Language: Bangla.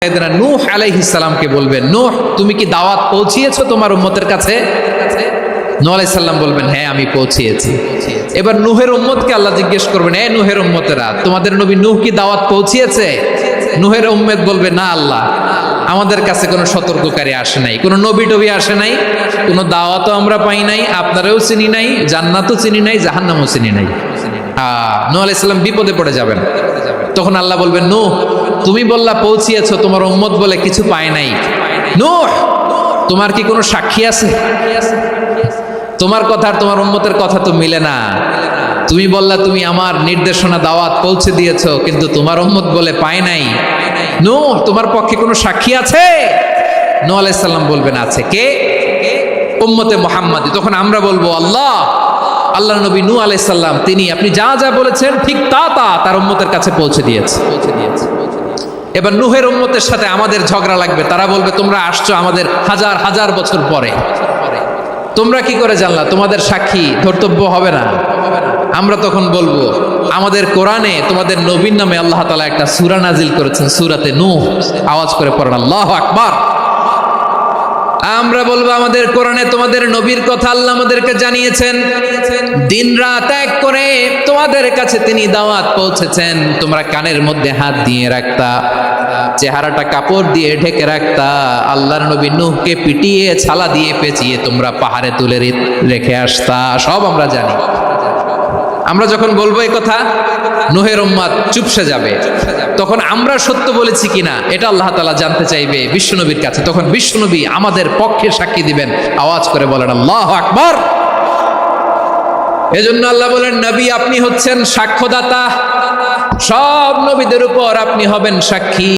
সাইয়েদনা নূহ আলাইহিস সালামকে বলবেন, নূহ তুমি কি দাওয়াত পৌঁছিয়েছো তোমার উম্মতের কাছে? নূহ আলাইহিস সালাম বলবেন, হ্যাঁ আমি পৌঁছিয়েছি। এবার নূহের উম্মতকে আল্লাহ জিজ্ঞেস করবেন, এ নূহের উম্মতেরা, তোমাদের নবী নূহ কি দাওয়াত পৌঁছিয়েছে? নূহের উম্মত বলবে, না আল্লাহ, আমাদের কাছে কোনো সতর্ককারী আসে নাই, কোনো নবী টবি আসে নাই, কোনো দাওয়াতও আমরা পাই নাই, আপনারাও চিনি নাই, জান্নাতও চিনি নাই, জাহান্নামও চিনি নাই। নূহ আলাইহিস সালাম বিপদে পড়ে যাবেন। তখন আল্লাহ বলবেন, নূহ তুমি বললা পৌঁছিয়েছো, তোমার উম্মত বলে কিছু পায় নাই। নূহ তোমার কি কোনো সাক্ষী আছে? তোমার কথা আর তোমার উম্মতের কথা তো মিলে না। তুমি বললা তুমি আমার নির্দেশনা দাওয়াত পৌঁছে দিয়েছো, কিন্তু তোমার উম্মত বলে পায় নাই। নূহ তোমার পক্ষে কোনো সাক্ষী আছে? নূহ আলাইহিস সালাম বলবেন, আছে। কে? উম্মতে মুহাম্মাদি। তখন আমরা বলবো, আল্লাহ নবী নূহ আলাইহিস সালাম তিনি আপনি যা যা বলেছেন ঠিক তা তার উম্মতের কাছে পৌঁছে দিয়েছে। এবার নূহের উম্মতের সাথে আমাদের ঝগড়া লাগবে। তারা বলবে, তোমরা আসছো আমাদের হাজার হাজার বছর পরে, তোমরা কি করে জানলা? তোমাদের সাক্ষী ধর্তব্য হবে না। আমরা তখন বলবো, আমাদের কোরআনে তোমাদের নবীর নামে আল্লাহ তাআলা একটা সূরা নাজিল করেছেন, সূরাতে নূহ। আওয়াজ করে পড়েন আল্লাহু আকবার। আমরা বলবো, আমাদের কোরআনে তোমাদের নবীর কথা আল্লাহ আমাদেরকে জানিয়েছেন, দিন রাত এক করে তোমাদের কাছে তিনি দাওয়াত পৌঁছেছেন। তোমরা কানের মধ্যে হাত দিয়ে রাখতা, চেহারাটা কাপড় দিয়ে ঢেকে রাখতা, আল্লাহর নবী নূহকে পিটিয়ে ছালা দিয়ে পেঁচিয়ে তোমরা পাহাড়ে তুলে রেখে আসতা, সব আমরা জানি। আমরা যখন বলবো এই কথা, নূহের উম্মত চুপসে যাবে। তখন আমরা সত্য বলেছি কিনা এটা আল্লাহ তাআলা জানতে চাইবে বিশ্বনবীর কাছে। তখন বিশ্বনবী আমাদের পক্ষে সাক্ষী দিবেন। আওয়াজ করে বলেন আল্লাহু আকবার। এজন্য আল্লাহ বলেন, নবী আপনি হচ্ছেন সাক্ষ্যদাতা, সব নবীদের উপর আপনি হবেন সাক্ষী।